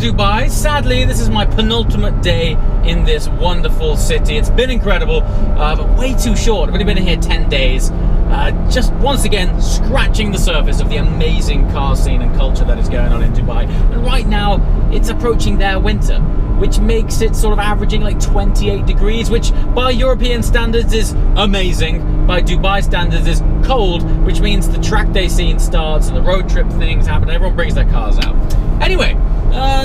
Dubai. Sadly, this is my penultimate day in this wonderful city. It's been incredible, but way too short. I've only been here 10 days. Just once again, scratching the surface of the amazing car scene and culture that is going on in Dubai. And right now, it's approaching their winter, which makes it sort of averaging like 28 degrees, which by European standards is amazing. By Dubai standards is cold, which means the track day scene starts and the road trip things happen. Everyone brings their cars out. Anyway,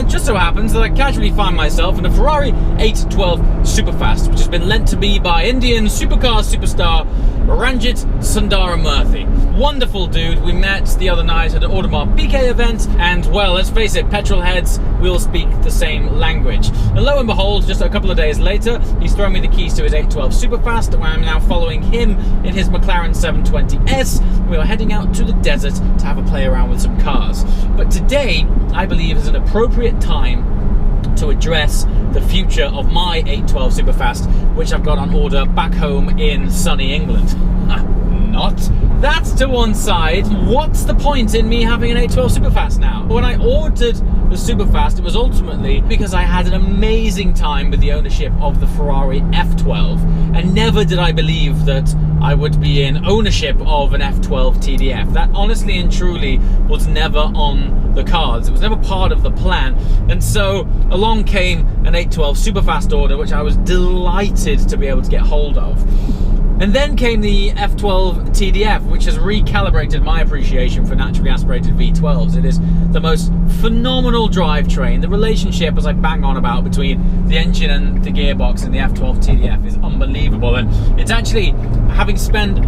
just so happens that I casually find myself in a Ferrari F12 Superfast, which has been lent to me by Indian supercar superstar Ranjit Sundaramurthy. Wonderful dude. We met the other night at an Audemars Piguet event, and well, let's face it, petrol heads will speak the same language. And lo and behold, just a couple of days later, he's thrown me the keys to his F12 Superfast, where I'm now following him in his McLaren 720S. We are heading out to the desert to have a play around with some cars. But today, I believe, is an appropriate time to address the future of my F12 Superfast, which I've got on order back home in sunny England. Not. That's to one side. What's the point in me having an F12 Superfast now? When I ordered the Superfast, it was ultimately because I had an amazing time with the ownership of the Ferrari F12, and never did I believe that I would be in ownership of an F12 TDF. That honestly and truly was never on the cards. It was never part of the plan. And so along came an F12 Superfast order, which I was delighted to be able to get hold of. And then came the F12 TDF, which has recalibrated my appreciation for naturally aspirated V12s. It is the most phenomenal drivetrain. The relationship, as I bang on about, between the engine and the gearbox in the F12 TDF is unbelievable. And it's actually, having spent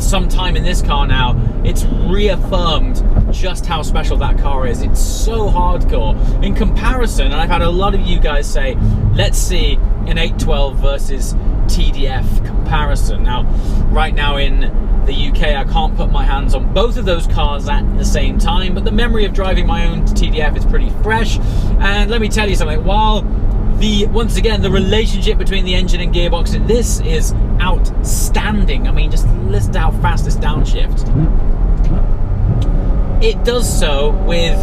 some time in this car now, it's reaffirmed just how special that car is. It's so hardcore. In comparison, and I've had a lot of you guys say, let's see an F12 versus TDF comparison. Now, right now in the UK, I can't put my hands on both of those cars at the same time, but the memory of driving my own TDF is pretty fresh. And let me tell you something, while once again, the relationship between the engine and gearbox in this is outstanding. I mean, just listen to how fast this downshift. It does so with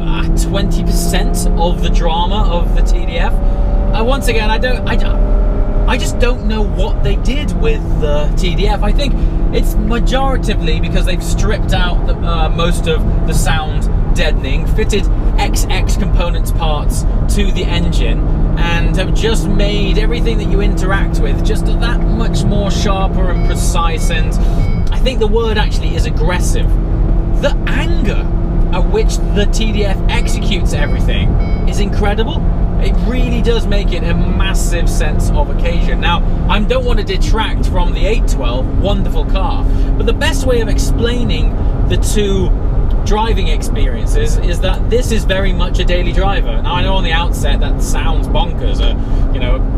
20% of the drama of the TDF. Once again, I just don't know what they did with the TDF. I think it's majoritively because they've stripped out most of the sound deadening, fitted XX components parts to the engine, and have just made everything that you interact with just that much more sharper and precise. And I think the word actually is aggressive. The anger at which the TDF executes everything is incredible. It really does make it a massive sense of occasion. Now, I don't want to detract from the F12, wonderful car, but the best way of explaining the two driving experiences is that this is very much a daily driver. Now, I know on the outset that sounds bonkers,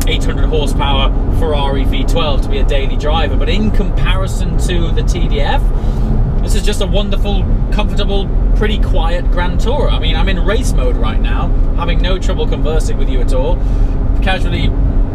800 horsepower Ferrari V12 to be a daily driver, but in comparison to the TDF, this is just a wonderful, comfortable, pretty quiet Grand Tourer. I mean, I'm in race mode right now, having no trouble conversing with you at all. Casually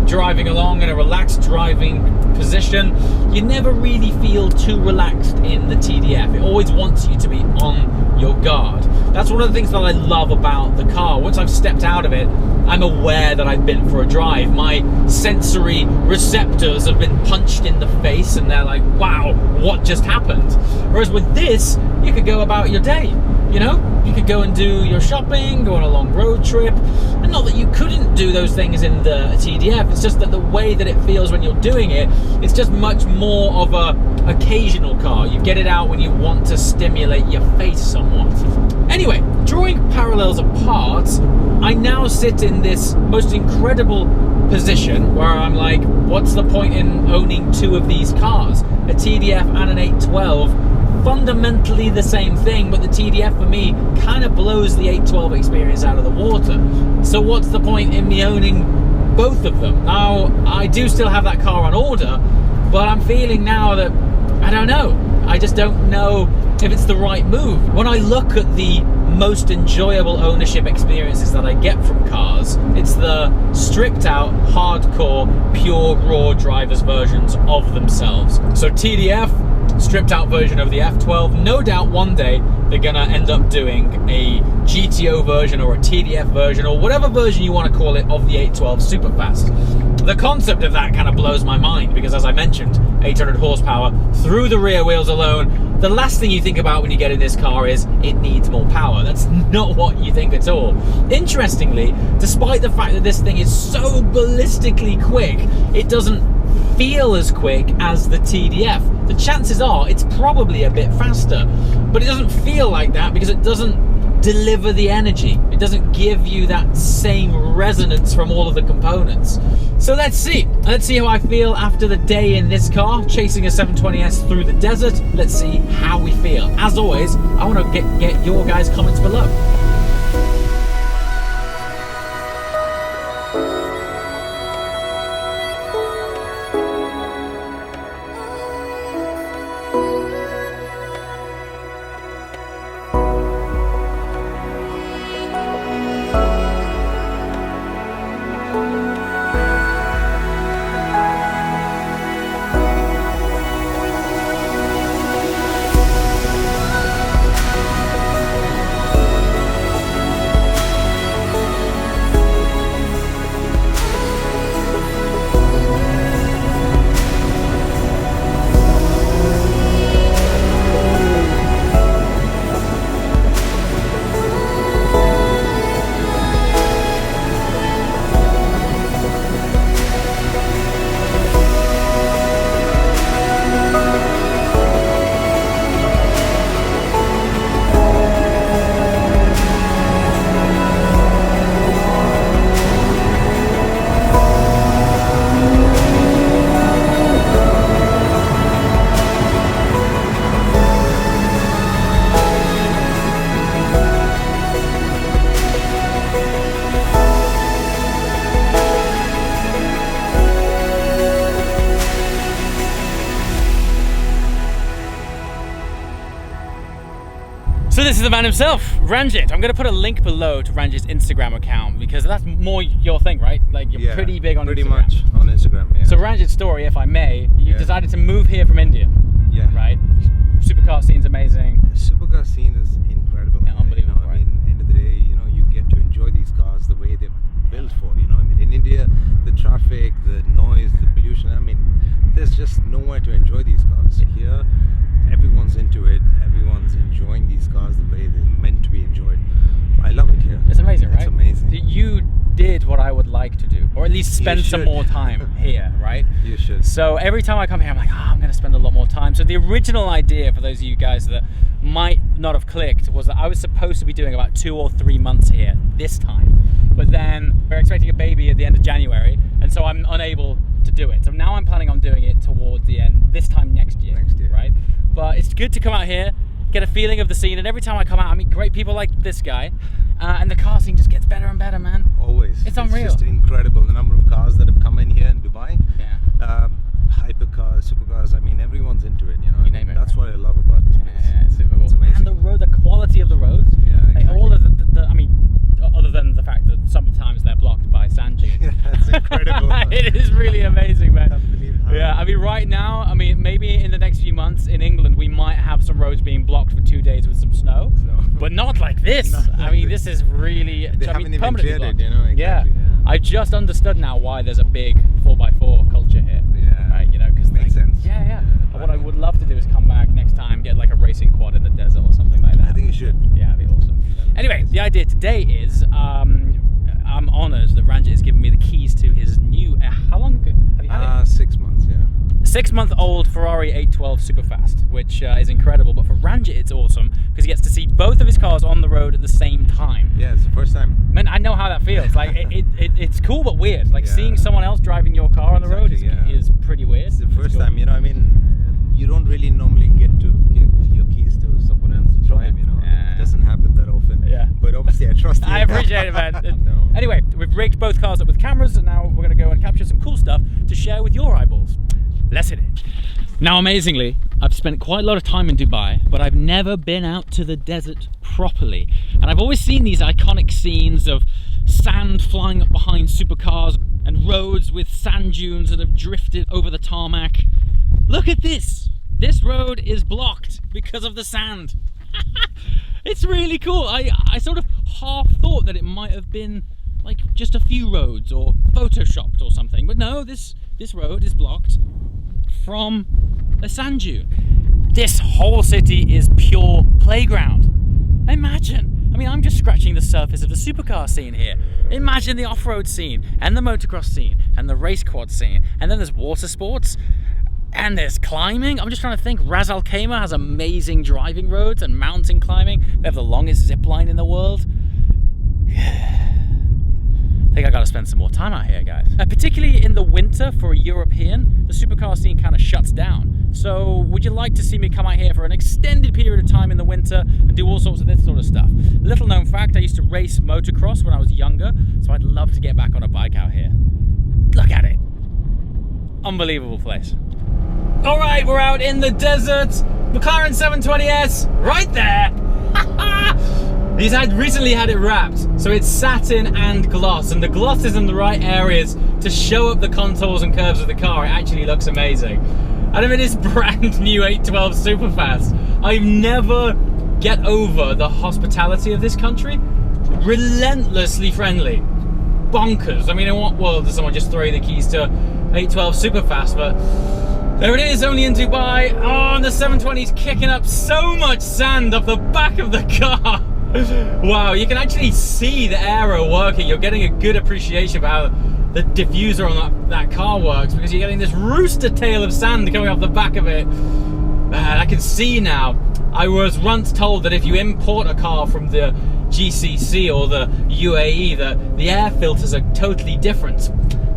driving along in a relaxed driving position. You never really feel too relaxed in the TDF. It always wants you to be on your guard. That's one of the things that I love about the car. Once I've stepped out of it, I'm aware that I've been for a drive. My sensory receptors have been punched in the face and they're like, wow, what just happened? Whereas with this, you could go about your day. You know, you could go and do your shopping, go on a long road trip. And not that you couldn't do those things in the TDF, it's just that the way that it feels when you're doing it, it's just much more of a occasional car. You get it out when you want to stimulate your face somewhat. Anyway, drawing parallels apart, I now sit in this most incredible position where I'm like, what's the point in owning two of these cars? A TDF and an F12. Fundamentally the same thing, but the TDF for me kind of blows the F12 experience out of the water. So what's the point in me owning both of them? Now, I do still have that car on order, but I'm feeling now that, I don't know. I just don't know if it's the right move. When I look at the most enjoyable ownership experiences that I get from cars, it's the stripped out, hardcore, pure, raw drivers versions of themselves. So TDF, stripped out version of the F12. No doubt one day they're gonna end up doing a GTO version or a TDF version or whatever version you want to call it of the 812 Superfast. The concept of that kind of blows my mind because, as I mentioned, 800 horsepower through the rear wheels alone. The last thing you think about when you get in this car is it needs more power. That's not what you think at all. Interestingly, despite the fact that this thing is so ballistically quick, it doesn't feel as quick as the TDF. The chances are it's probably a bit faster, but it doesn't feel like that because it doesn't deliver the energy. It doesn't give you that same resonance from all of the components. So let's see how I feel after the day in this car, chasing a 720S through the desert. Let's see how we feel. As always, I want to get your guys' comments below. So this is the man himself, Ranjit. I'm going to put a link below to Ranjit's Instagram account because that's more your thing, right? Like you're pretty big on Instagram. Pretty much on Instagram, yeah. So Ranjit's story, if I may, you decided to move here from India. Yeah. Right? Supercar scene's amazing. The supercar scene is incredible. Yeah, unbelievable, I mean, end of the day, you get to enjoy these cars the way they're built for, I mean, in India, the traffic, the noise, the pollution, I mean, there's just nowhere to enjoy these cars. Here, everyone's into it. Everyone's enjoying these cars the way they're meant to be enjoyed. I love it here. It's amazing, right? It's amazing. You did what I would like to do, or at least spend some more time here, right? You should. So every time I come here, I'm like, I'm going to spend a lot more time. So the original idea, for those of you guys that might not have clicked, was that I was supposed to be doing about 2 or 3 months here this time. But then we're expecting a baby at the end of January, and so I'm unable to do it. So now I'm planning on doing it towards the end, this time next year, right? But it's good to come out here, get a feeling of the scene, and every time I come out, I meet great people like this guy, and the car scene just gets better and better, man. Always. It's unreal. It's just incredible, the number of cars that have come in here in Dubai. Yeah. Hypercars, supercars, I mean, everyone's into it, You name it. That's what I love about this place. Yeah, it's super cool. It's amazing. And the quality of the roads. Yeah, exactly. Like all of I mean, other than the fact that sometimes they're blocked by sand dunes. Yeah, that's incredible. It is really amazing, man. I can't believe how. Yeah, I mean, right now, I mean, maybe in the next few months in England, we might have some roads being blocked for 2 days with some snow. But not like this. I mean, this is really, They haven't even cleared it, exactly, yeah. I just understood now why there's a big 4x4 culture here. Yeah. Right, because makes sense. Yeah. What I would love to do is come back next time, get like a racing quad in the desert or something like that. I think you should. Yeah, that'd be awesome. Anyway, the idea today is I'm honoured that Ranjit has given me the keys to his new, how long ago have you had it? 6 months, yeah. 6-month-old Ferrari 812 Superfast, which is incredible. But for Ranjit, it's awesome because he gets to see both of his cars on the road at the same time. Yeah, it's the first time. Man, I know how that feels. Like it's cool but weird. Like seeing someone else driving your car on the road is pretty weird. It's the first time, I mean, you don't really normally get to give your keys to someone else to drive, It doesn't happen that often. Yeah. But obviously I trust you. I appreciate it, man. No. Anyway, we've rigged both cars up with cameras, and now we're going to go and capture some cool stuff to share with your eyeballs. Let's hit it. Now, amazingly, I've spent quite a lot of time in Dubai, but I've never been out to the desert properly. And I've always seen these iconic scenes of sand flying up behind supercars and roads with sand dunes that have drifted over the tarmac. Look at this! This road is blocked because of the sand. It's really cool. I sort of half thought that it might have been like just a few roads or photoshopped or something, but no, this road is blocked from a sand dune. This whole city is pure playground. Imagine, I mean, I'm just scratching the surface of the supercar scene here. Imagine the off-road scene and the motocross scene and the race quad scene, and then there's water sports and there's climbing. I'm just trying to think. Ras Al Khaimah has amazing driving roads and mountain climbing. They have the longest zip line in the world. I think I gotta spend some more time out here, guys. Particularly in the winter for a European, the supercar scene kind of shuts down. So would you like to see me come out here for an extended period of time in the winter and do all sorts of this sort of stuff? Little known fact, I used to race motocross when I was younger, so I'd love to get back on a bike out here. Look at it. Unbelievable place. All right, we're out in the desert. McLaren 720S, right there. He's recently had it wrapped, so it's satin and gloss, and the gloss is in the right areas to show up the contours and curves of the car. It actually looks amazing. And I mean, it's brand new 812 Superfast. I never get over the hospitality of this country. Relentlessly friendly. Bonkers. I mean, in what world does someone just throw you the keys to 812 Superfast? But there it is, only in Dubai. Oh, and the 720's kicking up so much sand off the back of the car. Wow, you can actually see the aero working. You're getting a good appreciation of how the diffuser on that car works, because you're getting this rooster tail of sand coming off the back of it. I can see now. I was once told that if you import a car from the GCC or the UAE, that the air filters are totally different.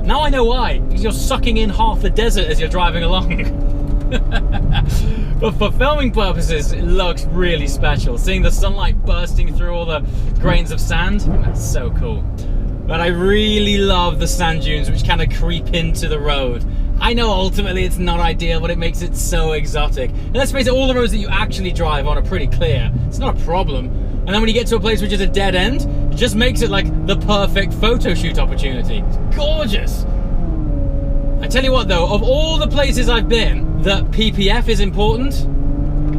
Now I know why, because you're sucking in half the desert as you're driving along. But for filming purposes, it looks really special. Seeing the sunlight bursting through all the grains of sand, that's so cool. But I really love the sand dunes which kind of creep into the road. I know ultimately it's not ideal, but it makes it so exotic. And let's face it, all the roads that you actually drive on are pretty clear. It's not a problem. And then when you get to a place which is a dead end, it just makes it like the perfect photo shoot opportunity. It's gorgeous. I tell you what though, of all the places I've been that PPF is important,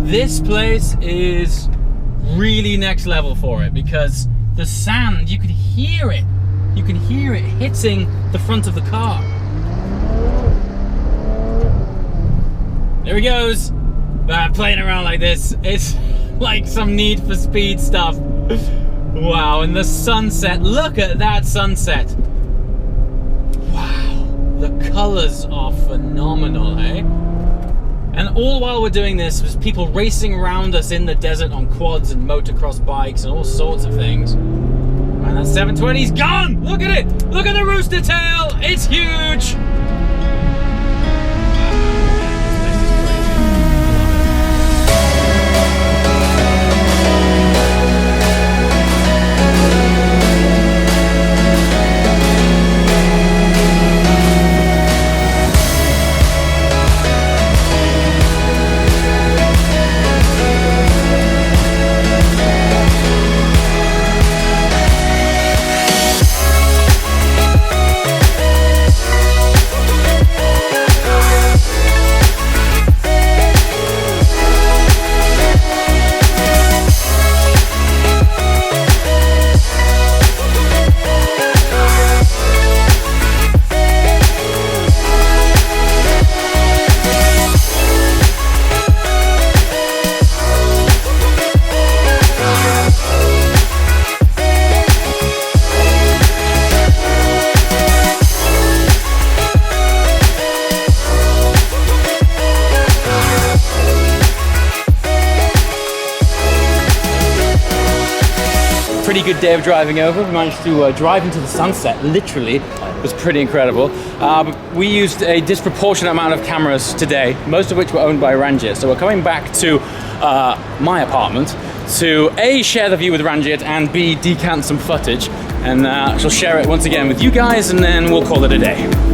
this place is really next level for it, because the sand, you can hear it. You can hear it hitting the front of the car. There he goes. Playing around like this, it's like some Need for Speed stuff. Wow, and the sunset, look at that sunset. Wow. The colors are phenomenal, eh? And all while we're doing this, there's people racing around us in the desert on quads and motocross bikes and all sorts of things. And that 720's gone! Look at it! Look at the rooster tail! It's huge! Pretty good day of driving over. We managed to drive into the sunset, literally. It was pretty incredible. We used a disproportionate amount of cameras today, most of which were owned by Ranjit. So we're coming back to my apartment to A, share the view with Ranjit, and B, decant some footage. And she'll share it once again with you guys, and then we'll call it a day.